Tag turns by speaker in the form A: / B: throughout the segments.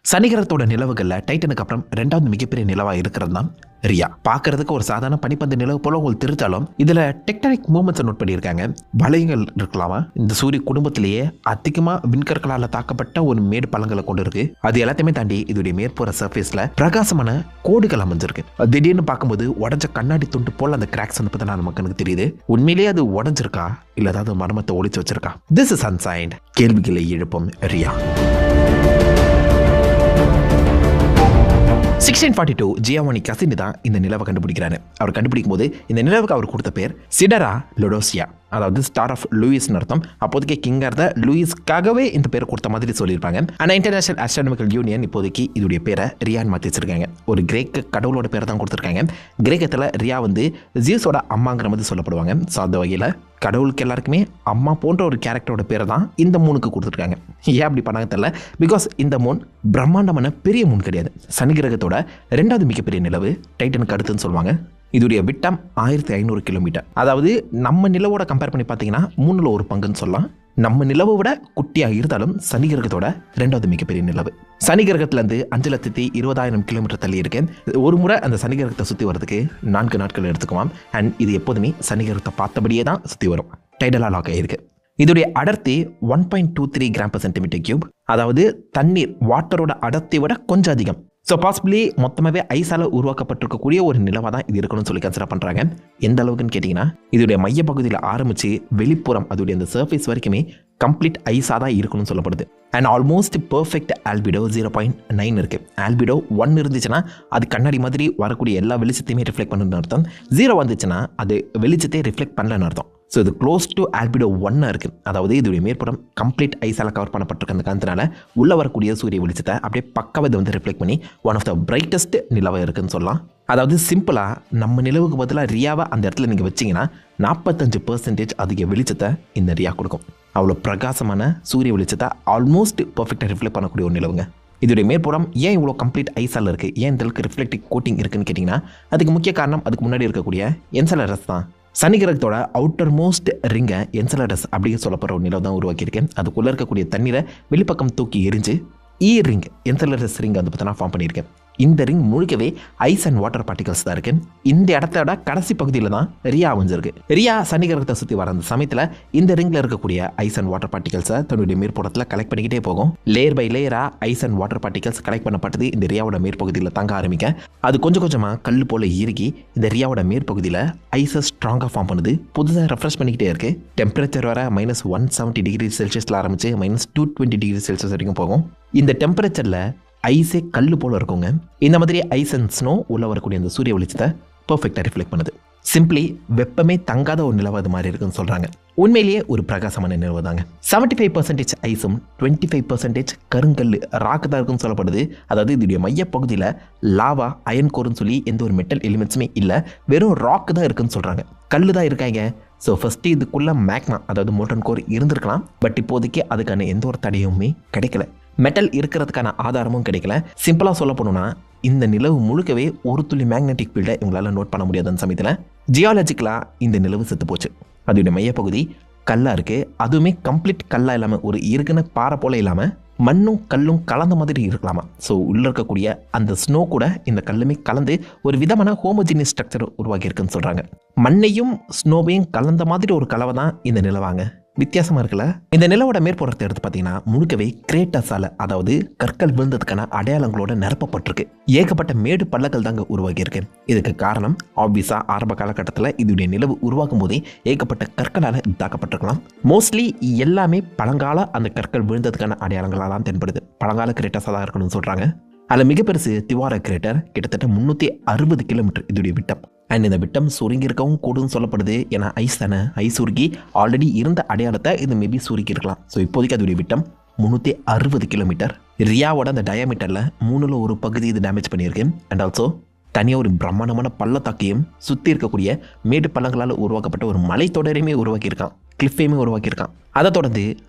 A: சனி கிரகத்தோட நிலவுகள்ல டைட்டனுக்கு அப்புறம் ரெண்டாவது மிகப்பெரிய நிலவா இருக்கிறது தான் ரியா. பார்க்கறதுக்கு ஒரு சாதாரண பனிப்பந்து நிலவு போல உங்களுக்கு தெரிஞ்சாலும் இதுல டெக்டானிக் மூவ்மெண்ட்ஸ் நோட் பண்ணியிருக்காங்க. வளையங்கள் இருக்கலாமா? இந்த சூரிய குடும்பத்திலேயே அதிகமா விண்கற்களால் தாக்கப்பட்ட ஒரு மேடு பள்ளங்களை கொண்டு இருக்கு. அது எல்லாத்தையுமே தாண்டி இதோடைய மேற்புற சர்ஃபேஸ்ல பிரகாசமான கோடுகள் அமைஞ்சிருக்கு. திடீர்னு பார்க்கும்போது உடஞ்ச கண்ணாடி துண்டு போல அந்த கிராக்ஸ் வந்து பார்த்தா நமக்கு எனக்கு தெரியுது. உண்மையிலேயே அது உடஞ்சிருக்கா இல்ல ஏதாவது மர்மத்தை ஒளிச்சு வச்சிருக்கா? This is unsigned. கேள்விகளை எழுப்பும் ரியா. 1642 ஜியோவானி கசினி தான் இந்த நிலவை கண்டுபிடிக்கிறாரு. அவர் கண்டுபிடிக்கும் போது இந்த நிலவுக்கு அவர் கொடுத்த பேர் சிடரா லொடோசியா, அதாவது ஸ்டார் ஆஃப் லூயிஸ் அர்த்தம். அப்போதைக்கு கிங்கா இருந்த லூயிஸ்க்காகவே இந்த பேரை கொடுத்த மாதிரி சொல்லியிருப்பாங்க. ஆனால் இன்டர்நேஷனல் ஆஸ்ட்ரானமிக்கல் யூனியன் இப்போதைக்கு இதோடைய பேரை ரியான் மாற்றி வச்சிருக்காங்க. ஒரு கிரேக்க கடவுளோட பேரை தான் கொடுத்துருக்காங்க. கிரேக்கத்தில் ரியா வந்து ஜியூஸோட அம்மாங்கிற மாதிரி சொல்லப்படுவாங்க. ஸோ அந்த வகையில் கடவுளுக்கு எல்லாருக்குமே அம்மா போன்ற ஒரு கேரக்டரோட பேரை தான் இந்த மூணுக்கு கொடுத்துருக்காங்க. ஏன் அப்படி பண்ணாங்க தெரியல. பிகாஸ் இந்த மூன் பிரம்மாண்டமான பெரிய மூன் கிடையாது. சனி கிரகத்தோட ரெண்டாவது மிகப்பெரிய நிலவு, டைட்டனுக்கு அடுத்துன்னு சொல்லுவாங்க. இதோடைய விட்டம் 1500 கிலோமீட்டர். அதாவது நம்ம நிலவோட கம்பேர் பண்ணி பார்த்தீங்கன்னா 1/3 சொல்லலாம். நம்ம நிலவை விட குட்டியாக இருந்தாலும் சனி கிரகத்தோட ரெண்டாவது மிகப்பெரிய நிலவு. சனி கிரகத்திலேருந்து 5,20,000 கிலோமீட்டர் தள்ளி இருக்கு. ஒரு முறை அந்த சனி கிரகத்தை சுற்றி வரதுக்கு 4 நாட்கள் எடுத்துக்குவாம். அண்ட் இது எப்போதுமே சனி கிரகத்தை பார்த்தபடியே தான் சுற்றி வரும். டைடலாக லாக் ஆகிருக்கு. இதோடைய அடர்த்தி 1.23 கிராம் per சென்டிமீட்டர் கியூப். அதாவது தண்ணீர் வாட்டரோட அடர்த்தி விட கொஞ்சம் அதிகம். ஸோ பாசிபிளி மொத்தமாகவே ஐஸால் உருவாக்கப்பட்டிருக்கக்கூடிய ஒரு நிலவாக தான் இது இருக்கணும்னு சொல்லி கன்சிடர் பண்ணுறாங்க. எந்த அளவுக்குன்னு கேட்டிங்கன்னா இதோடைய மையப்பகுதியில் ஆரம்பித்து வெளிப்புறம் அதோடைய அந்த சர்ஃபேஸ் வரைக்குமே கம்ப்ளீட் ஐஸாக தான் இருக்கணும்னு சொல்லப்படுது. அண்ட் ஆல்மோஸ்ட் பர்ஃபெக்ட் ஆல்பிடோ 0.9 இருக்குது. ஆல்பிடோ 1 இருந்துச்சுன்னா அது கண்ணாடி மாதிரி வரக்கூடிய எல்லா வெளிச்சத்தையுமே ரிஃப்ளெக்ட் பண்ணுன்னு அர்த்தம். 0 வந்துச்சுன்னா அது வெளிச்சத்தை ரிஃப்ளெக்ட் பண்ணலன்னு அர்த்தம். ஸோ இது க்ளோஸ் டு ஆல்பிடோ 1 இருக்குது. அதாவது இதோடைய மேற்புறம் கம்ப்ளீட் ஐஸால் கவர் பண்ணப்பட்டிருக்க காரணத்தினால உள்ளே வரக்கூடிய சூரிய வெளிச்சத்தை அப்படியே பக்கவதை வந்து ரிஃப்ளெக்ட் பண்ணி ஒன் ஆஃப் த பிரைட்டஸ்ட் நிலவாக இருக்குன்னு சொல்லலாம். அதாவது சிம்பிளாக நம்ம நிலவுக்கு பதிலாக ரியாவை அந்த இடத்துல நீங்கள் வச்சிங்கன்னா 45% அதிக வெளிச்சத்தை இந்த ரியா கொடுக்கும். அவ்வளோ பிரகாசமான சூரிய வெளிச்சத்தை ஆல்மோஸ்ட் பர்ஃபெக்டாக ரிஃப்ளெக்ட் பண்ணக்கூடிய ஒரு நிலவுங்க. இதோடைய மேற்புறம் ஏன் இவ்வளோ கம்ப்ளீட் ஐஸால் இருக்குது, ஏன் இந்த அளவுக்கு ரிஃப்ளெக்டிவ் கோட்டிங் இருக்குன்னு கேட்டிங்கன்னா அதுக்கு முக்கிய காரணம் அதுக்கு முன்னாடி இருக்கக்கூடிய என்செலடஸ் தான். சனி கிரகத்தோட அவுட்டர் மோஸ்ட் ரிங்கை என்செலடஸ் அப்படின்னு சொல்லப்படுற ஒரு நிலவு தான் உருவாக்கியிருக்கேன். அதுக்குள்ளே இருக்கக்கூடிய தண்ணீரை வெளிப்பக்கம் தூக்கி எரிஞ்சு ரிங் என்செலடஸ் ரிங் வந்து பார்த்தா ஃபார்ம் பண்ணியிருக்கேன். இந்த ரிங் முழுக்கவே ஐஸ் அண்ட் வாட்டர் பார்ட்டிகல்ஸ் தான் இருக்கு. இந்த இடத்தோட கடைசி பகுதியில் தான் ரியா அமைஞ்சிருக்கு. ரியா சனி கிரகத்தை சுற்றி வர அந்த சமயத்தில் இந்த ரிங்கில் இருக்கக்கூடிய ஐஸ் அண்ட் வாட்டர் பார்ட்டிகல்ஸை தன்னுடைய மேற்புறத்தில் கலெக்ட் பண்ணிக்கிட்டே போகும். லேயர் பை லேயராக ice and water particles collect பண்ணப்பட்டது இந்த ரியாவோட மேற்பகுதியில் தங்க ஆரம்பிக்க அது கொஞ்சம் கொஞ்சமாக கல் போல இறுக்கி இந்த ரியாவோட மேற்பகுதியில் ஐஸை ஸ்ட்ராங்காக ஃபார்ம் பண்ணுது. புதுசாக ரெஃப்ரெஷ் பண்ணிக்கிட்டே இருக்கு. டெம்பரேச்சர் வர -170 டிகிரி செல்சியஸில் ஆரம்பிச்சு -220 டிகிரி செல்சியஸ் வரைக்கும் போகும். இந்த டெம்பரேச்சரில் ஐஸே கல் போல இருக்குங்க. இந்த மாதிரி ஐஸ் அண்ட் ஸ்னோ உள்ள வரக்கூடிய அந்த சூரிய வெளிச்சத்தை பர்ஃபெக்டாக ரிஃப்ளெக்ட் பண்ணுது. சிம்பிளி வெப்பமே தங்காத ஒரு நிலவு அது மாதிரி இருக்குன்னு சொல்கிறாங்க. உண்மையிலேயே ஒரு பிரகாசமான நிலவு தாங்க. 75% ஐஸும் 25% கருங்கல் ராக்கு தான் இருக்குன்னு சொல்லப்படுது. அதாவது இதோடைய மையப்பகுதியில் லாவா அயன் கோர்னு சொல்லி எந்த ஒரு மெட்டல் எலிமெண்ட்ஸுமே இல்லை, வெறும் ராக்கு தான் இருக்குன்னு சொல்கிறாங்க. கல் தான் இருக்காங்க. ஸோ ஃபஸ்ட்டு இதுக்குள்ளே மேக்மா அதாவது மோல்டன் கோர் இருந்திருக்கலாம். பட் இப்போதைக்கு அதுக்கான எந்த ஒரு தடையுமே கிடைக்கல. மெட்டல் இருக்கிறதுக்கான ஆதாரமும் கிடைக்கல. சிம்பிளாக சொல்ல போனோம்னா இந்த நிலவு முழுக்கவே ஒரு துளி மேக்னெட்டிக் ஃபீல்டை இவங்களால நோட் பண்ண முடியாத சமயத்தில் ஜியாலஜிக்கலாக இந்த நிலவு செத்து போச்சு. அதோடைய மையப்பகுதி கல்லாக இருக்குது. அதுவுமே கம்ப்ளீட் கல்லாக இல்லாமல் ஒரு இருக்குன்னு பாறை போல இல்லாமல் மண்ணும் கல்லும் கலந்த மாதிரி இருக்கலாமா. ஸோ உள்ளே இருக்கக்கூடிய அந்த ஸ்னோ கூட இந்த கல்லுமே கலந்து ஒரு விதமான ஹோமோஜினியஸ் ஸ்ட்ரக்சர் உருவாக்கி இருக்குன்னு சொல்கிறாங்க. மண்ணையும் ஸ்னோவையும் கலந்த மாதிரி ஒரு கலவை தான் இந்த நிலவாங்க. வித்தியாசமாக இருக்குல்ல. இந்த நிலவோட மேற்புறத்தை எடுத்து பார்த்தீங்கன்னா முழுக்கவே கிரேட்டஸால் அதாவது கற்கள் விழுந்ததுக்கான அடையாளங்களோட நிரப்பப்பட்டிருக்கு. ஏகப்பட்ட மேடு பள்ளங்கள் தாங்க உருவாக்கியிருக்கு. இதுக்கு காரணம் ஆப்வியஸாக ஆரம்ப காலகட்டத்தில் இதோடைய நிலவு உருவாக்கும் போதே ஏகப்பட்ட கற்களால் தாக்கப்பட்டிருக்கலாம். மோஸ்ட்லி எல்லாமே பழங்கால அந்த கற்கள் விழுந்ததுக்கான அடையாளங்களால் தான் தென்படுது. பழங்கால கிரேட்டஸாக தான் இருக்கணும்னு சொல்கிறாங்க. அதில் மிக பெருசு திவாரா கிரேட்டர், கிட்டத்தட்ட 360 கிலோமீட்டர் இதோடைய விட்டம். அண்ட் இந்த விட்டம் சுருங்கி இருக்கவும் கூடுன்னு சொல்லப்படுது. ஏன்னா ஐஸ் தானே, ஐஸ் சுருங்கி ஆல்ரெடி இருந்த அடையாளத்தை இது மேபி சுருக்கி இருக்கலாம். ஸோ இப்போதைக்கு அதோடைய விட்டம் 360 கிலோமீட்டர். ரியாவோட அந்த டயாமீட்டரில் 1/3 இது டேமேஜ் பண்ணியிருக்கு. அண்ட் ஆல்சோ தனியாக ஒரு பிரம்மாண்டமான பள்ளத்தாக்கையும் சுற்றி இருக்கக்கூடிய மேடு பள்ளங்களால் உருவாக்கப்பட்ட ஒரு மலைத்தொடரையுமே உருவாக்கியிருக்கான், கிளிஃபையுமே உருவாக்கியிருக்கான். அதை தொடர்ந்து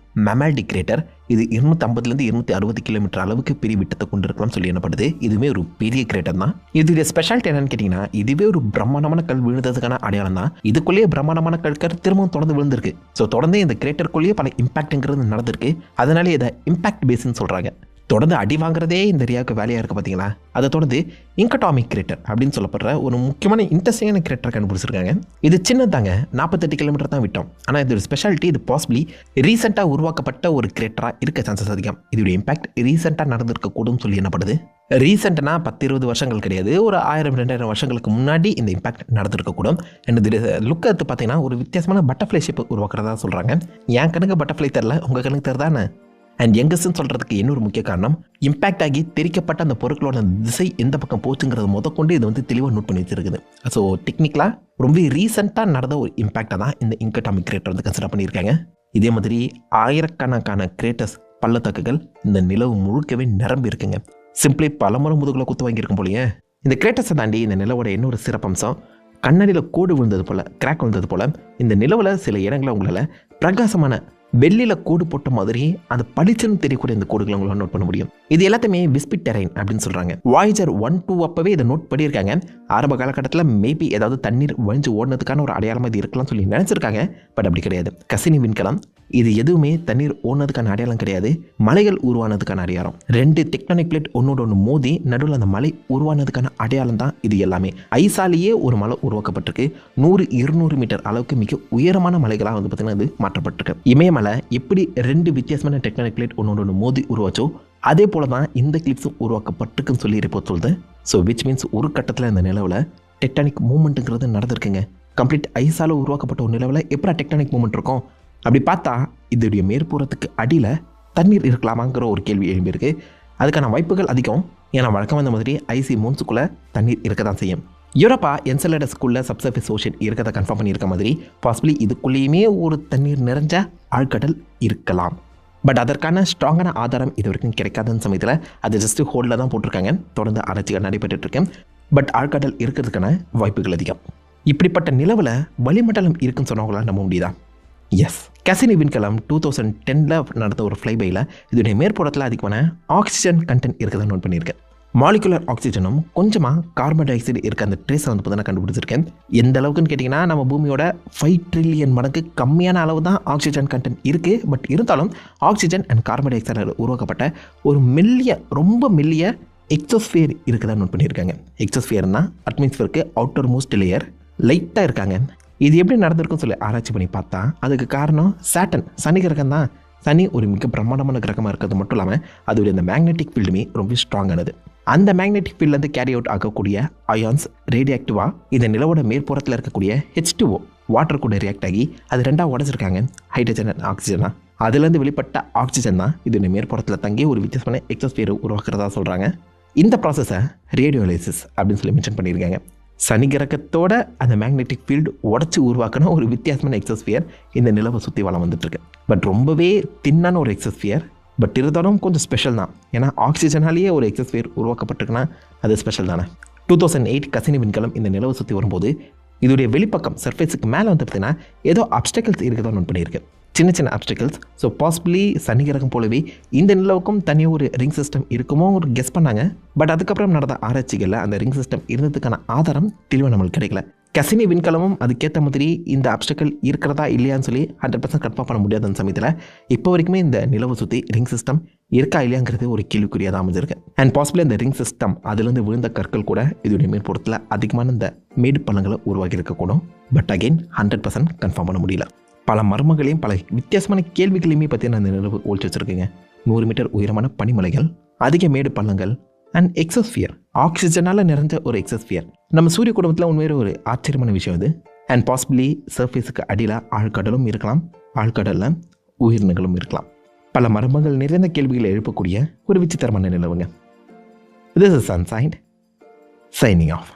A: மெமால்டி கிரேட்டர், இது 250 260 கிலோமீட்டர் அளவுக்கு பெரிய விட்டத்தை கொண்டு இருக்கலாம் சொல்லி என்னப்படுது. இதுவே ஒரு பெரிய கிரேட்டர் தான். இதுடைய ஸ்பெஷாலிட்டி என்னன்னு கேட்டிங்கன்னா இதுவே ஒரு பிரம்மாண்டமான கல் விழுந்ததுக்கான அடையாளம் தான். இதுக்குள்ளேயே பிரம்மாண்டமான கற்கள் திரும்பவும் தொடர்ந்து விழுந்திருக்கு. ஸோ தொடர்ந்து இந்த கிரேட்டருக்குள்ளேயே பல இம்பாக்ட்ங்கிறது நடந்திருக்கு. அதனாலே இதை இம்பாக்ட் பேஸ்ன்னு சொல்கிறாங்க. தொடர்ந்து அடி வாங்குறதே இந்த ரியாவுக்கு வேலையாக இருக்குது பார்த்தீங்களா. அதை தொடர்ந்து இன்கட்டாமிக் கிரேட்டர் அப்படின்னு சொல்லப்படுற ஒரு முக்கியமான இன்ட்ரெஸ்டிங்கான கிரேட்டரை கண்டுபிடிச்சிருக்காங்க. இது சின்னதாங்க, 48 கிலோமீட்டர் தான் விட்டோம். ஆனால் இது ஒரு ஸ்பெஷாலிட்டி. இது பாசிபிளி ரீசெண்டாக உருவாக்கப்பட்ட ஒரு கிரேட்டராக இருக்க சான்சஸ் அதிகம். இதோடைய இம்பாக்ட் ரீசெண்டாக நடந்திருக்கக்கூடும் சொல்லி என்னப்படுது. ரீசெண்டாக 10-20 வருஷங்கள் கிடையாது, ஒரு 1000-2000 வருஷங்களுக்கு முன்னாடி இந்த இம்பாக்ட் நடந்திருக்கக்கூடும். அண்ட் இது லுக் எடுத்து பார்த்தீங்கன்னா ஒரு வித்தியாசமான பட்டர்ஃப்ளை ஷேப் உருவாக்குறதா சொல்கிறாங்க. என் கணக்கு பட்டர்ஃப்ளை தெரில, உங்கள் கணக்கு தெரிதானே? அண்ட் யங்கஸ்ன்னு சொல்கிறதுக்கு இன்னொரு முக்கிய காரணம், இம்பாக்ட் ஆகி தெரிக்கப்பட்ட அந்த பொருட்களோட திசை எந்த பக்கம் போச்சுங்கிறது முதற்கொண்டு இது வந்து தெளிவாக நோட் பண்ணி வச்சிருக்குது. ஸோ டெக்னிக்கலாக ரொம்ப ரீசெண்டாக நடந்த ஒரு இம்பாக்டை தான் இந்த இன்கட்டாமிக் கிரேட்டர் வந்து கன்சிடர் பண்ணியிருக்காங்க. இதே மாதிரி ஆயிரக்கணக்கான கிரேட்டர்ஸ் பள்ளத்தாக்குகள் இந்த நிலவு முழுக்கவே நிரம்பி இருக்குங்க. சிம்பிளி பலமுறை முதுகுல குத்து வாங்கியிருக்கும் போலயே. இந்த கிரேட்டர்ஸை தாண்டி இந்த நிலவோட இன்னொரு சிறப்பம்சம், கண்ணாடியில் கோடு விழுந்தது போல், கிராக் விழுந்தது போல் இந்த நிலவில் சில இடங்களை உங்களால் பிரகாசமான வெள்ளியில் கோடு போட்ட மாதிரி அந்த பளிச்சுன்னு தெரியக்கூடிய இந்த கோடுகளை உங்களால் நோட் பண்ண முடியும். இது எல்லாத்தையுமே விஸ்பிட் டெரைன் அப்படின்னு சொல்கிறாங்க. வாய்ஜர் 1-2 அப்பவே இதை நோட் பண்ணியிருக்காங்க. ஆரம்ப காலகட்டத்தில் மேபி ஏதாவது தண்ணீர் வழிஞ்சு ஓடினதுக்கான ஒரு அடையாளமாக இது இருக்கலாம் சொல்லி நினச்சிருக்காங்க. பட் அப்படி கிடையாது. கசினி விண்கலம் இது எதுவுமே தண்ணீர் ஓடினதுக்கான அடையாளம் கிடையாது, மலைகள் உருவானதுக்கான அடையாளம். 2 டெக்டானிக் பிளேட் ஒன்னோட ஒன்று மோதி நடுவில் அந்த மலை உருவானதுக்கான அடையாளம் தான் இது எல்லாமே. ஐசாலேயே ஒரு மலை உருவாக்கப்பட்டிருக்கு. 100-200 மீட்டர் அளவுக்கு மிக உயரமான மலைகளாக வந்து பார்த்தீங்கன்னா இது மாற்றப்பட்டிருக்கு. இமயமலை எப்படி 2 வித்தியாசமான டெக்டானிக் பிளேட் ஒன்னோட ஒன்று மோதி உருவாச்சோ அதே போல தான் இந்த கிளிப்ஸும் உருவாக்கப்பட்டிருக்குன்னு சொல்லி ரிப்போர்ட் சொல்லுது. ஸோ விச் மீன்ஸ் ஒரு கட்டத்தில் இந்த நிலவில் டெக்டானிக் மூவ்மெண்ட்டுங்கிறது நடந்திருக்குங்க. கம்ப்ளீட் ஐஸால் உருவாக்கப்பட்ட ஒரு நிலவில் எப்படி டெக்டானிக் மூவ்மெண்ட் இருக்கும்? அப்படி பார்த்தா இதோடைய மேற்புறத்துக்கு அடியில் தண்ணீர் இருக்கலாமாங்கிற ஒரு கேள்வி எழும்பியிருக்கு. அதுக்கான வாய்ப்புகள் அதிகம். ஏன்னா வழக்கம் வந்த மாதிரி ஐசி மூன்ஸுக்குள்ளே தண்ணீர் இருக்க தான் செய்யும். யூரோப்பா என்செலடஸ்குள்ளே சப்சர்ஃபேஸ் ஓஷன் இருக்கிறத கன்ஃபார்ம் பண்ணியிருக்க மாதிரி பாசிபிளி இதுக்குள்ளேயுமே ஒரு தண்ணீர் நிறைஞ்ச ஆழ்கடல் இருக்கலாம். பட் அதற்கான ஸ்ட்ராங்கான ஆதாரம் இது வரைக்கும் கிடைக்காத சமயத்தில் அது ஜஸ்ட்டு ஹோல்டில் தான் போட்டிருக்காங்க. தொடர்ந்து ஆராய்ச்சிகள் நடைபெற்றுருக்கேன். பட் ஆழ்கடல் இருக்கிறதுக்கான வாய்ப்புகள் அதிகம். இப்படிப்பட்ட நிலவில் வளிமண்டலம் இருக்குன்னு சொன்னவங்களால் நம்ப முடியுதா? எஸ். கசினி விண்கலம் 2010 நடந்த ஒரு ஃப்ளைபையில் இதோடைய மேற்புறத்தில் அதிகமான ஆக்சிஜன் கண்டென்ட் இருக்கிறத நோட் பண்ணியிருக்கேன். மாலிகுலர் ஆக்சிஜனும் கொஞ்சமாக கார்பன் டை ஆக்சைடு இருக்க அந்த ட்ரேஸை வந்து பார்த்தா கண்டுபிடிச்சிருக்கேன். எந்த அளவுக்குன்னு கேட்டிங்கன்னா நம்ம பூமியோட 5 ட்ரில்லியன் மடங்கு கம்மியான அளவு தான் ஆக்சிஜன் கண்டென்ட் இருக்குது. பட் இருந்தாலும் oxygen and carbon di oxide உருவாக்கப்பட்ட ஒரு ரொம்ப மெல்லிய எக்ஸோஸ்பியர் இருக்குதான் நோட் பண்ணியிருக்காங்க. எக்ஸோஸ்பியர்னா அட்மாஸ்பியருக்கு அவுட்டர் மோஸ்ட் லேயர் லைட்டாக இருக்காங்க. இது எப்படி நடந்திருக்குன்னு சொல்லி ஆராய்ச்சி பண்ணி பார்த்தா அதுக்கு காரணம் சாட்டன், சனி கிரகம் தான். சனி ஒரு மிக பிரம்மாண்டமான கிரகமாக இருக்கிறது மட்டும் இல்லாமல் அதோடைய அந்த மேக்னெட்டிக் ஃபீல்டுமே ரொம்ப ஸ்ட்ராங்கானது. அந்த மேக்னெட்டிக் ஃபீல்ட்லேருந்து கேரி அவுட் ஆகக்கூடிய அயான்ஸ் ரேடியோ ஆக்டிவாக இந்த நிலவோட மேற்புறத்தில் இருக்கக்கூடிய H2O வாட்டர் கூட ரியாக்ட் ஆகி அது 2ஆக உடச்சிருக்காங்க, ஹைட்ரஜன் அண்ட் ஆக்சிஜனா. அதுலேருந்து வெளிப்பட்ட ஆக்சிஜன் தான் இதோட மேற்புறத்தில் தங்கி ஒரு வித்தியாசமான எக்ஸோஸ்பியர் உருவாக்குறதா சொல்கிறாங்க. இந்த ப்ராசஸை ரேடியோலைசிஸ் அப்படின்னு சொல்லி மென்ஷன் பண்ணியிருக்காங்க. சனி கிரகத்தோட அந்த மேக்னெட்டிக் ஃபீல்டு உடச்சி உருவாக்கின ஒரு வித்தியாசமான எக்ஸோஸ்பியர் இந்த நிலவை சுற்றி வளம் வந்துட்டுருக்கு. பட் ரொம்பவே தின்னான ஒரு எக்ஸோஸ்பியர். பட் இருந்தாலும் கொஞ்சம் ஸ்பெஷல் தான். ஏன்னா ஆக்சிஜனாலேயே ஒரு எக்ஸோஸ்பியர் உருவாக்கப்பட்டிருக்குன்னா அது ஸ்பெஷல் தானே. 2008 கசினி விண்கலம் இந்த நிலவை சுற்றி வரும்போது இதோடைய வெளிப்பக்கம் சர்ஃபேஸுக்கு மேலே வந்து பார்த்தீங்கன்னா ஏதோ அப்டக்கல்ஸ் இருக்குதான் நோட் பண்ணியிருக்கு. சின்ன அப்டக்கல்ஸ். ஸோ பாசிபிளி சனி கிரகம் போலவே இந்த நிலவுக்கும் தனியாக ஒரு ரிங் சிஸ்டம் இருக்குமோ ஒரு கெஸ் பண்ணாங்க. பட் அதுக்கப்புறம் நடந்த ஆராய்ச்சிகளில் அந்த ரிங் சிஸ்டம் இருந்ததுக்கான ஆதாரம் தெளிவாக நம்மளுக்கு கிடைக்கல. கசினி விண்கலமும் அதுக்கேற்ற மாதிரி இந்த அப்டக்கல் இருக்கிறதா இல்லையான்னு சொல்லி 100% கன்ஃபார்ம் பண்ண முடியாத அந்த சமயத்தில் இப்போ வரைக்குமே இந்த நிலவை சுற்றி ரிங் சிஸ்டம் இருக்கா இல்லையாங்கிறது ஒரு கேள்விக்குறியாக தான் அமைஞ்சிருக்கு. அண்ட் பாசிபிளி இந்த ரிங் சிஸ்டம் அதுலேருந்து விழுந்த கற்கள் கூட இதோடைய மேற்புறத்தில் அதிகமான இந்த மேடு பள்ளங்களை உருவாக்கி இருக்கக்கூடும். பட் அகெயின் 100% கன்ஃபார்ம் பண்ண முடியல. பல மர்மங்களையும் பல வித்தியாசமான கேள்விகளையுமே பற்றி நான் இந்த நிலவு ஒழிச்சு வச்சுருக்கேங்க. 100 மீட்டர் உயரமான பனிமலைகள், அதிக மேடு பள்ளங்கள் அண்ட் எக்ஸோஸ்பியர், ஆக்சிஜனால் நிறைஞ்ச ஒரு எக்ஸோஸ்பியர். நம்ம சூரிய குடும்பத்தில் உண்மையிலே ஒரு ஆச்சரியமான விஷயம் இது. அண்ட் பாசிபிளி சர்ஃபேஸுக்கு அடியில் ஆழ்கடலும் இருக்கலாம், ஆழ்கடலில் உயிரினங்களும் இருக்கலாம். பல மர்மங்கள் நிறைந்த கேள்விகளை எழுப்பக்கூடிய ஒரு விசித்திரமான நிலவுங்க. This is Sunshine, signing off.